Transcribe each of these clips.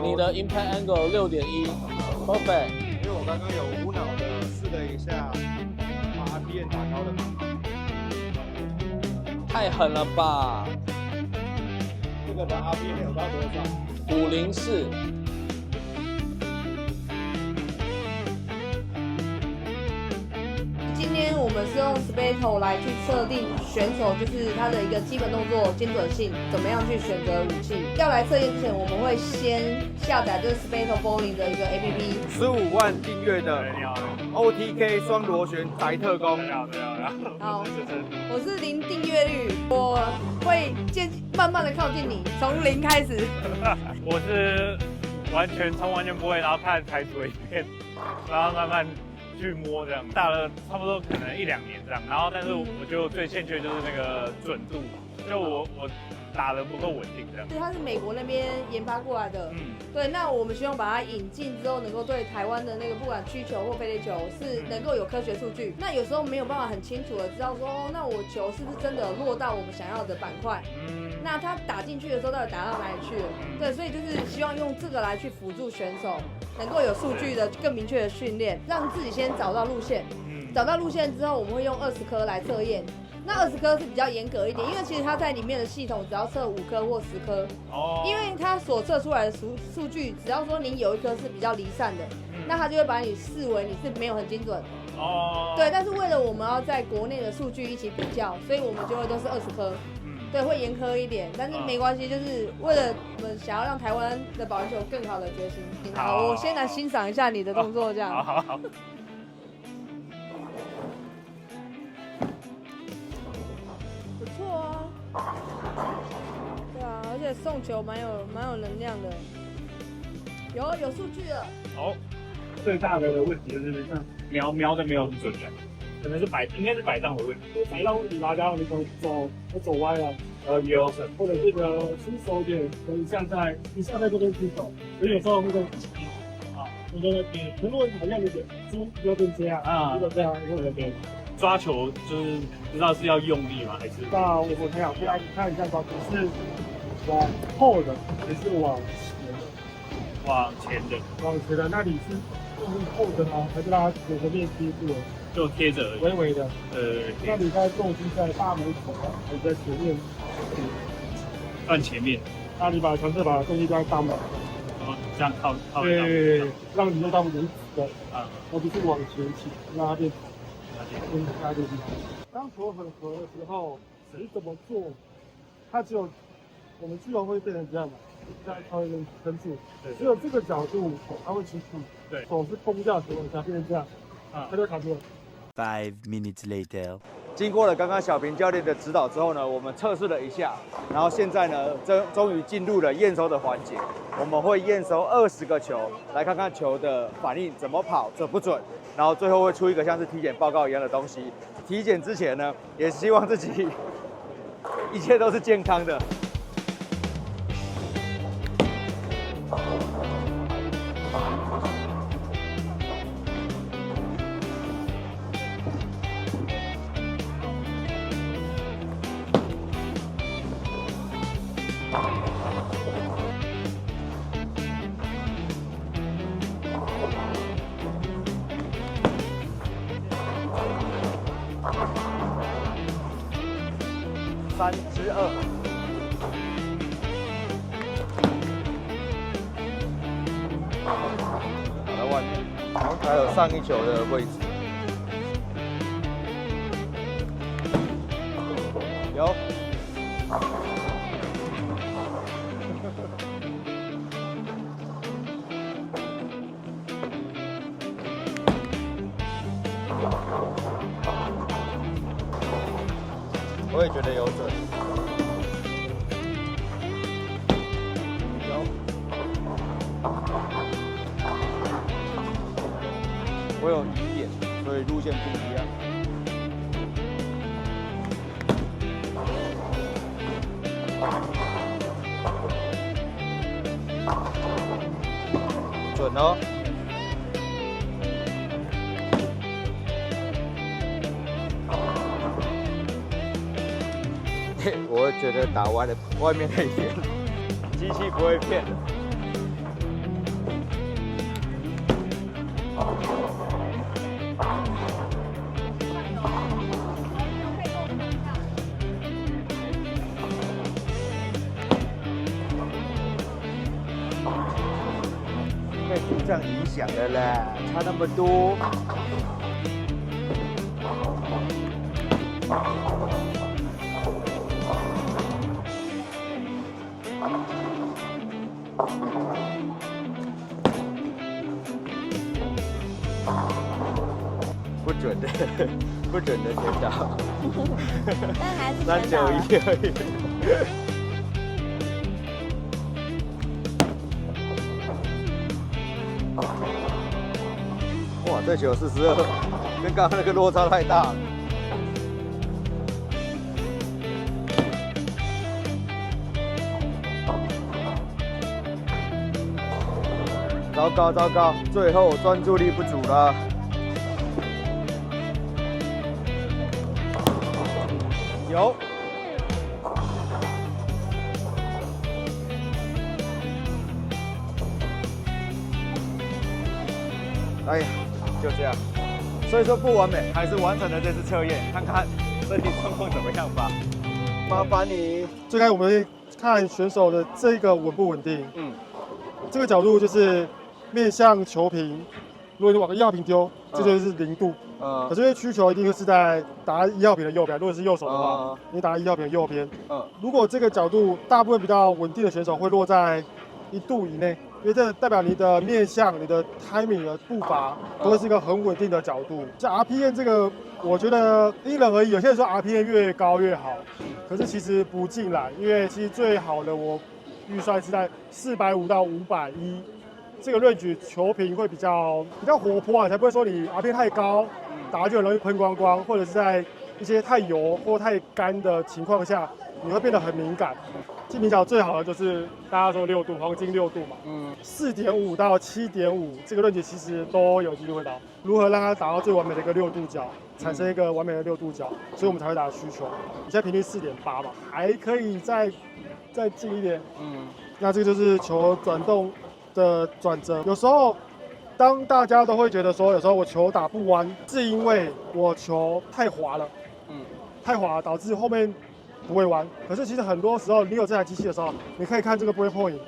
你的 impact angle 6.1 ，perfect。因为我刚刚有無腦的試了一下，把 RPM 打高了嘛。太狠了吧！这個的 RPM 有到多少？504。今天我們是用 Speedo 來去測定選手，就是他的一個基本動作精準性，怎麼樣去選擇武器。要來測驗之前，我們會先下載這個 Speedo Bowling 的一個 APP。15萬訂閱的 OTK 雙螺旋宅特工。好，我是零訂閱率，我會慢慢的靠近你，從0開始。我是從完全不會，然後看台圖的影片，然後慢慢去摸這樣，打了差不多可能1-2年這樣，然後但是我覺得我最欠缺就是那個準度，就我打得不夠穩定這樣。它是美國那邊研發過來的，對，那我們希望把它引進之後，能夠對台灣的那個不管曲球或飛壘球是能夠有科學數據。那有時候沒有辦法很清楚的知道說，哦，那我球是不是真的落到我們想要的板塊？那它打進去的時候到底打到哪裡去了？對，所以就是希望用這個來去輔助選手，能夠有數據的更明確的訓練，讓自己先找到路線。找到路線之後，我們會用20顆來測驗。那20顆是比較嚴格一點，因為其實它在裡面的系統只要測5顆或10顆，因為它所測出來的數據，只要說你有一顆是比較離散的，那它就會把你視為你是沒有很精準。對，但是為了我們要在國內的數據一起比較，所以我們就會都是20顆。對，會嚴苛一點，但是沒關係，就是為了我們想要讓台灣的保齡球更好的決心。好，我先來欣賞一下你的動作，這樣。好。不錯啊。對啊，而且送球蠻有能量的。有數據了。好。最大的問題就是像瞄的沒有很準的。可能是應該是擺盪的問題，擺盪問題拿掉，你可能走歪了，也有可能，或者是新手點，可能像在這邊出手，所以有時候那個你的點，如果好像有點有點這樣啊，如果這樣有點抓球就是不知道是要用力嗎，還是？那我想看一下抓球是往後的還是往前的？往前的。往前的，那你是用力後的嗎？還是讓它有個面貼住了？就貼着，微微的。那你在重心在大拇指還是在前面？放前面。那你尝試把重心在大拇指，然後這樣靠。對，讓你的大拇指直的啊，而不是往前傾，讓它變直。拉進去。當球很合的時候，你怎麼做？它只有我們自由會變成這樣嘛？這樣它會撐住。只有這個角度它會起伏。對，手是空掉的情況下變成這樣，它就卡住了。5 minutes later， 經過了剛剛小平教練的指導之後呢，我們測試了一下，然後現在呢，終於進入了驗收的環節。我們會驗收20個球，來看看球的反應怎麼跑，準不準。然後最後會出一個像是體檢報告一樣的東西。體檢之前呢，也希望自己一切都是健康的。3-2，打到外面，然後還有上一球的位置，有。我也覺得有準，有。我有疑點，所以路線不一樣。準哦。我覺得打歪了外面那一邊，機器不會騙的。被主將影響了啦，差那麼多。不准的，不准的全到。但还是全到了。391而已。哇，这球42，跟刚刚那個落差太大了。糟糕糟糕，最後專注力不足了。有。哎呀，就這樣。所以說不完美，還是完成了這次測驗，看看身體狀況怎麼樣吧。麻煩你。最開始我們會看選手的這個穩不穩定。這個角度就是面向球屏，如果你往1號屏丟，這就是0度。可是因為曲球一定是在打1號屏的右邊，如果是右手的話，你打1號屏的右邊。如果這個角度大部分比較穩定的選手會落在1度以內，因為這代表你的面向、你的 timing 的步伐都会是一個很穩定的角度。像 RPM 這個，我覺得因人而異，有些人說 RPM 越高越好，可是其實不盡然，因為其實最好的我預算是在450到510。這個 range 球屏會比較活潑啊，才不會說你 RPM 太高，打就很容易噴光光，或者是在一些太油或太乾的情況下，你會變得很敏感。精品角最好的就是大家說6度，黃金6度嘛，4.5到7.5這個 range 其實都有機會到。如何讓它達到最完美的一個6度角，產生一個完美的6度角，所以我們才會打曲球。現在平均4.8吧，還可以再近一點。那這個就是球轉動的轉折，有時候當大家都會覺得說，有時候我球打不彎，是因為我球太滑了，太滑了導致後面不會彎。可是其實很多時候，你有這台機器的時候，你可以看這個 break point，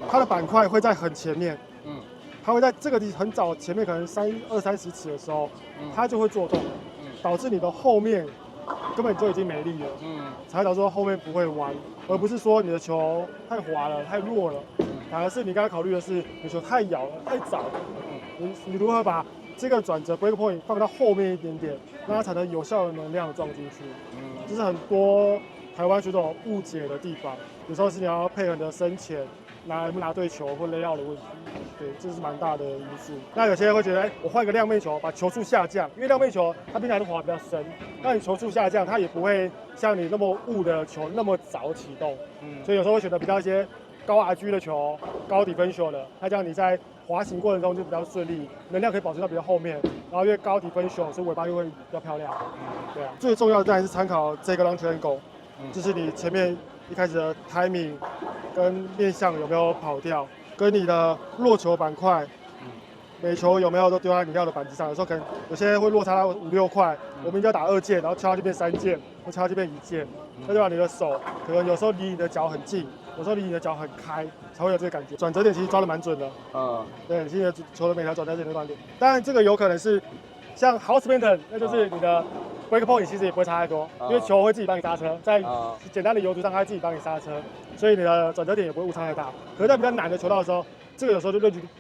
它的板塊會在很前面，它會在這個地很早前面，可能20-30尺的時候，它就會做動，導致你的後面根本就已經沒力了，才會導致說後面不會彎，而不是說你的球太滑了、太弱了。反而是你剛才考慮的是你球太咬了、太早了，你如何把這個轉折 break point 放到後面一點點，讓它才能有效的能量撞進去。這是很多台灣選手誤解的地方。有時候是你要配合你的深淺，拿對球或雷奧的問題，對，這是蠻大的因素。那有些人會覺得，我換一個亮面球，把球速下降，因為亮面球它平常都滑比較深，那你球速下降，它也不會像你那麼霧的球那麼早啟動。所以有時候會選擇比較一些高 RG 的球，高 differential 的，它這樣你在滑行過程中就比較順利，能量可以保持到比較後面，然後因為高 differential，所以尾巴又会比較漂亮。对啊，最重要的当然是參考這個 launch angle，就是你前面一開始的 timing 跟面向有沒有跑掉，跟你的落球板塊，每球有沒有都丟在你要的板子上，有時候可能有些會落差到5-6塊，我們就要打2鍵，然後敲下去變3鍵，或敲下去變1鍵，那就把你的手可能有時候離你的腳很近。有時候離你的腳很開，才會有這個感覺。轉折點其實抓得蠻準的。對，現在球的每條轉折點都蠻準。當然，這個有可能是像 house maintenance， 那就是你的 break point 其實也不會差太多，因為球會自己幫你剎車，在簡單的油阻上它會自己幫你剎車，所以你的轉折點也不會誤差太大。可是，在比較難的球道的時候，這個有時候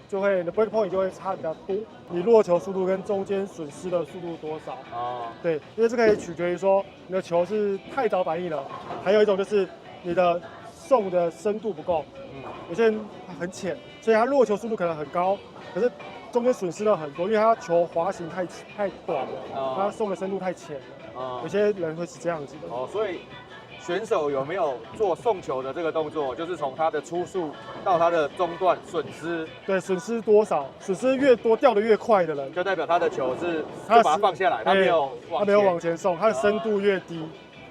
就會你的 break point 就會差比較多，你落球速度跟中間損失的速度多少。對，因為這可以取決於說你的球是太早反應了，還有一種就是你的送的深度不夠，有些人很淺，所以他落球速度可能很高，可是中間損失了很多，因為他球滑行太短了，他送的深度太淺了。有些人會是這樣子的。所以選手有沒有做送球的這個動作，就是從他的初速到他的中段損失，對，損失多少，損失越多掉得越快的人，就代表他的球是就把它放下來，他沒有往前送，他的深度越低。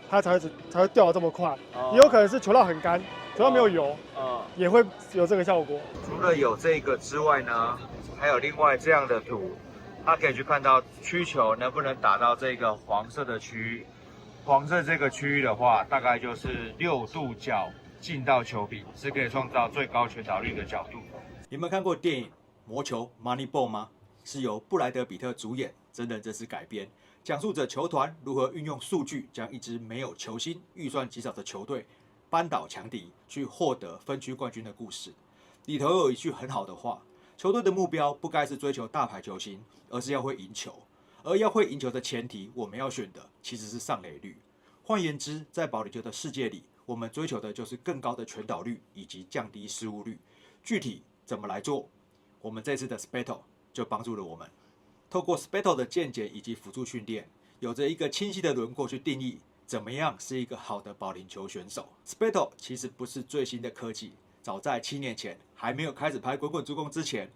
它才會掉得這麼快，也有可能是球道很乾，球道沒有油，也會有這個效果。除了有這個之外呢，還有另外這樣的圖，它可以去看到曲球能不能打到這個黃色的區域。黃色這個區域的話，大概就是6度角進到球屏，是可以創造最高全導率的角度。有沒有看過電影魔球 Moneyball 嗎？是由布萊德比特主演，真人真事改編，講述着球團如何運用數據將一支沒有球星、預算極少的球隊扳倒強敵，去獲得分區冠軍的故事。裡頭有一句很好的話：球隊的目標不該是追求大牌球星，而是要會贏球。而要會贏球的前提，我們要選的其實是上壘率。換言之，在保齡球的世界裡，我們追求的就是更高的全壘率以及降低失誤率。具體怎麼來做？我們這次的 Spato 就幫助了我們。透過 Spato 的健檢以及輔助訓練，有着一個清晰的輪廓去定義怎麼樣是一個好的保齡球選手。Spato 其實不是最新的科技，早在7年前還沒有開始拍滾滾助攻之前，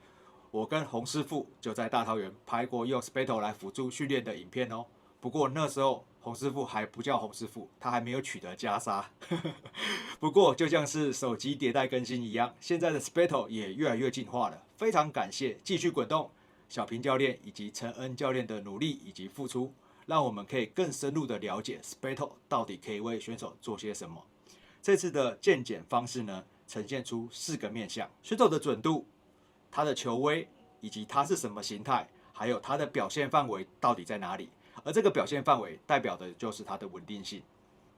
我跟洪師傅就在大桃園拍過用 Spato 來輔助訓練的影片哦。不過那時候洪師傅還不叫洪師傅，他還沒有取得袈裟。不過就像是手機迭代更新一樣，現在的 Spato 也越來越進化了。非常感謝繼續滾動小平教練以及陳恩教練的努力以及付出，讓我們可以更深入的了解 Spato 到底可以為選手做些什麼。這次的健檢方式呢，呈現出4個面向：選手的準度、他的球威以及他是什麼形態，還有他的表現範圍到底在哪裡。而這個表現範圍代表的就是它的穩定性。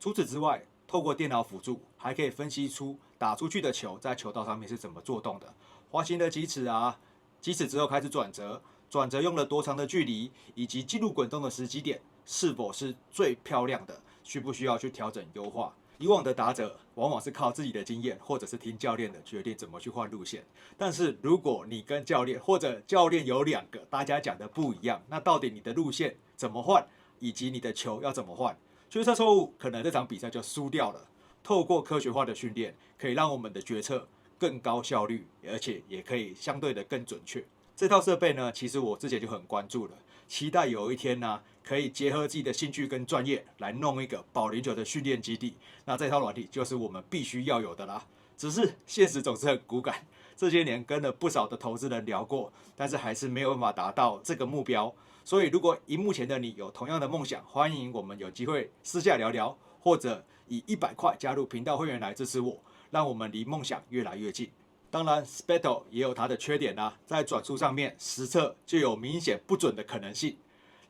除此之外，透過電腦輔助，還可以分析出打出去的球在球道上面是怎麼做動的，滑行了幾尺啊，幾尺之後開始轉折，轉折用了多長的距離，以及進入滾動的時機點是否是最漂亮的，需不需要去調整優化。以往的打者往往是靠自己的經驗，或者是聽教練的決定怎麼去換路線。但是如果你跟教練或者教練有2個，大家講的不一樣，那到底你的路線怎麼換，以及你的球要怎麼換，決策錯誤，可能這場比賽就輸掉了。透過科學化的訓練，可以讓我們的決策更高效率，而且也可以相對的更準確。這套設備呢，其實我之前就很關注了，期待有一天呢，可以結合自己的興趣跟專業來弄一個保齡球的訓練基地。那這套軟體就是我們必須要有的啦。只是現實總是很骨感，這些年跟了不少的投資人聊過，但是還是沒有辦法達到這個目標。所以如果熒幕前的你有同樣的夢想，歡迎我們有機會私下聊聊，或者以100塊加入頻道會員來支持我，讓我們離夢想越來越近。當然 Spato 也有它的缺點啦，在轉速上面實測就有明顯不準的可能性。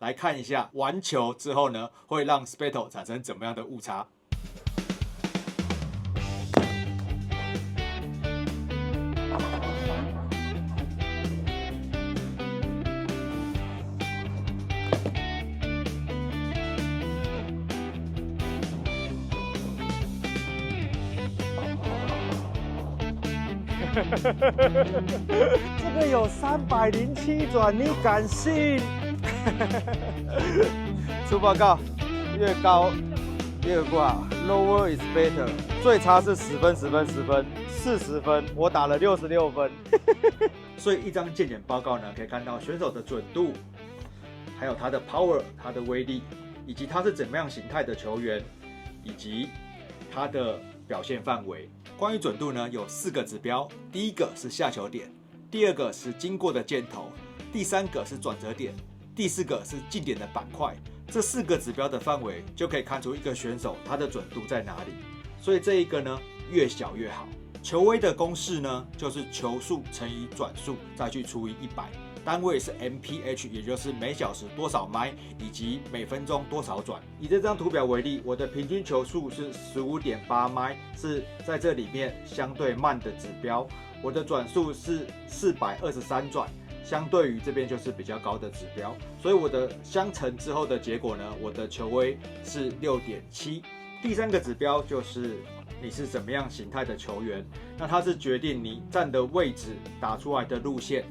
來看一下完球之後呢，會讓 Spato 產生怎麼樣的誤差。这个有307轉，你敢信？出報告，越高越不好 ，Lower is better。最差是10分、10分、10分、40分，我打了66分。所以一張健檢報告呢，可以看到選手的準度，還有他的 power、他的威力，以及他是怎麼樣形態的球員，以及他的表現範圍。關於準度呢，有4個指標，第一個是下球點，第2個是經過的箭頭，第3個是轉折點，第4個是進點的板塊。這4個指標的範圍就可以看出一個選手他的準度在哪裡。所以這一個呢，越小越好。球威的公式呢，就是球速乘以轉速再去除以100，單位是 mph， 也就是每小時多少邁，以及每分鐘多少轉。以這張圖表為例，我的平均球速是 15.8 邁，是在這裡面相對慢的指標。我的轉速是423轉，相對於這邊就是比較高的指標。所以我的相乘之後的結果呢，我的球威是 6.7。第3個指標就是你是怎麼樣形態的球員，那它是決定你站的位置、打出來的路線。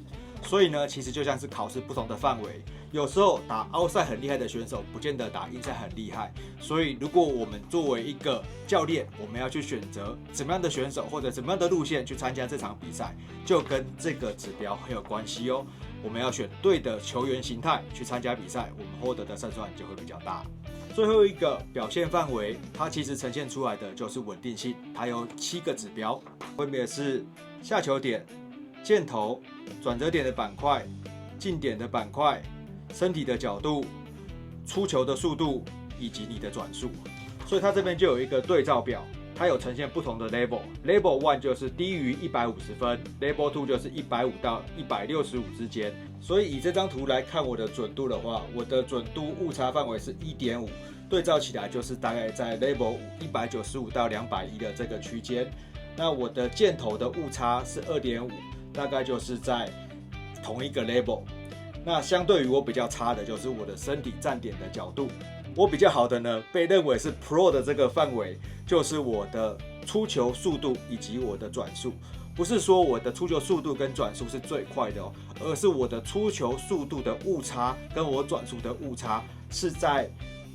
所以呢，其實就像是考試不同的範圍，有時候打outside很厲害的選手，不見得打inside很厲害。所以如果我們作為一個教練，我們要去選擇怎麼樣的選手或者怎麼樣的路線去參加這場比賽，就跟這個指標很有關係哦。我們要選對的球員形態去參加比賽，我們獲得的勝算就會比較大。最後一個表現範圍，它其實呈現出來的就是穩定性，它有7個指標，分別是下球點、箭頭、轉折點的板塊、進點的板塊、身體的角度、出球的速度以及你的轉速。所以它這邊就有一個對照表，它有呈現不同的 level，level 1就是低於150分 ，level 2就是150到165之間。所以以這張圖來看我的準度的話，我的準度誤差範圍是 1.5， 對照起來就是大概在 level 195到210的這個區間。那我的箭頭的誤差是 2.5， 大概就是在同一個 level。那相對於我比較差的就是我的身體站點的角度。我比較好的呢，被認為是 Pro 的這個範圍，就是我的出球速度以及我的轉速。不是說我的出球速度跟轉速是最快的哦，而是我的出球速度的誤差跟我轉速的誤差是在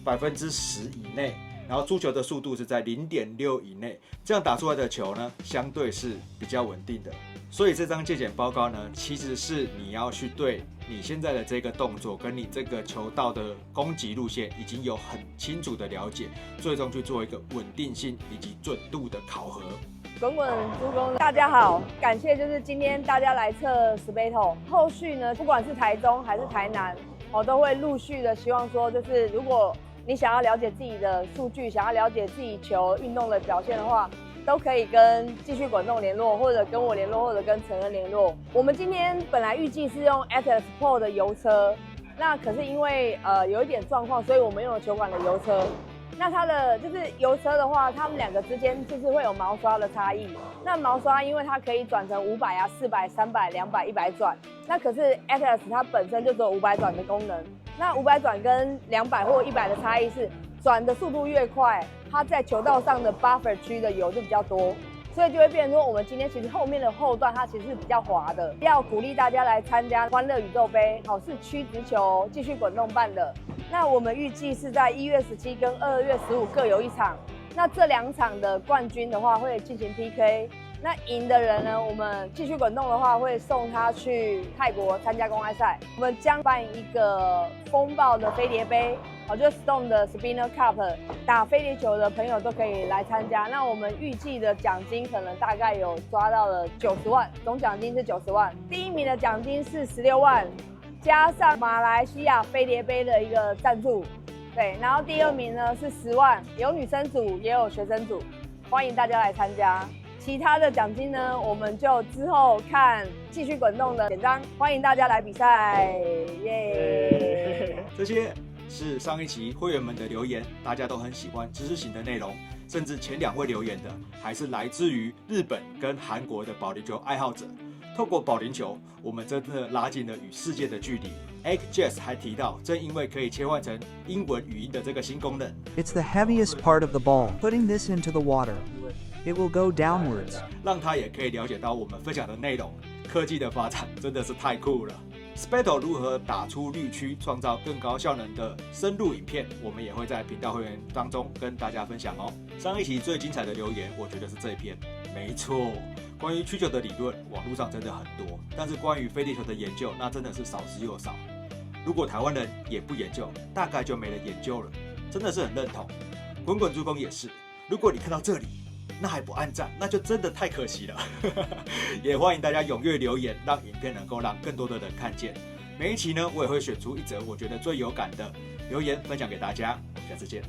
10%以內，然後出球的速度是在0.6以內，這樣打出來的球呢，相對是比較穩定的。所以這張健檢報告呢，其實是你要去对你現在的這個動作跟你這個球道的攻擊路線已經有很清楚的了解，最終去做一個穩定性以及準度的考核。滾滾豬公，大家好，感謝就是今天大家來測 Speto， 後續呢，不管是台中還是台南，我都會陸續的希望說，就是如果你想要了解自己的數據，想要了解自己球運動的表現的話，都可以跟繼續滾動聯絡，或者跟我聯絡，或者跟承恩聯絡。我們今天本來預計是用 Atlas Pro 的油車，那可是因為有一點狀況，所以我們用了球館的油車。那它的就是油車的話，它們兩個之間就是会有毛刷的差異。那毛刷因為它可以轉成500啊、400、300、200、100轉，那可是 Atlas 它本身就只有500轉的功能。那500轉跟200或100的差異是，轉的速度越快，它在球道上的 buffer 區的油就比較多，所以就會變成說，我們今天其實後面的後段它其實是比較滑的。要鼓勵大家來參加歡樂宇宙杯，好，是曲直球繼續滾動辦的。那我們預計是在1月17跟2月15各有一場。那這2場的冠軍的話會進行 PK。那贏的人呢，我們繼續滾動的話會送他去泰國參加公開賽。我們將辦一個風暴的飛碟杯，就是 Stone 的 Spinner Cup， 打飛碟球的朋友都可以來參加。那我們預計的獎金可能大概有抓到了90萬，總獎金是90萬。第1名的獎金是16萬，加上馬來西亞飛碟杯的一個贊助，對。然後第2名呢是10萬，有女生組也有學生組，歡迎大家來參加。其他的獎金呢，我們就之後看繼續滾動的簡章，歡迎大家來比賽，耶！這些是上一期會員們的留言，大家都很喜歡知識型的內容，甚至前2位留言的還是來自於日本跟韓國的保齡球愛好者。透過保齡球，我們真的拉近了與世界的距離。Egg Jazz 還提到，正因為可以切換成英文語音的這個新功能。It's the heaviest part of the ball. Putting this into the water, it will go downwards. 讓他也可以了解到我們分享的內容。科技的發展真的是太酷了。Speto 如何打出綠區，創造更高效能的深入影片，我們也會在頻道會員當中跟大家分享哦。上一期最精彩的留言，我覺得是這一篇。沒錯，關於曲球的理論，網絡上真的很多，但是關於飛碟球的研究，那真的是少之又少。如果台灣人也不研究，大概就沒人研究了。真的是很認同。滾滾豬公也是，如果你看到這裡，那還不按讚，那就真的太可惜了。也歡迎大家踴躍留言，讓影片能夠讓更多的人看見。每一期呢，我也會選出一則我覺得最有感的留言分享給大家。下次見。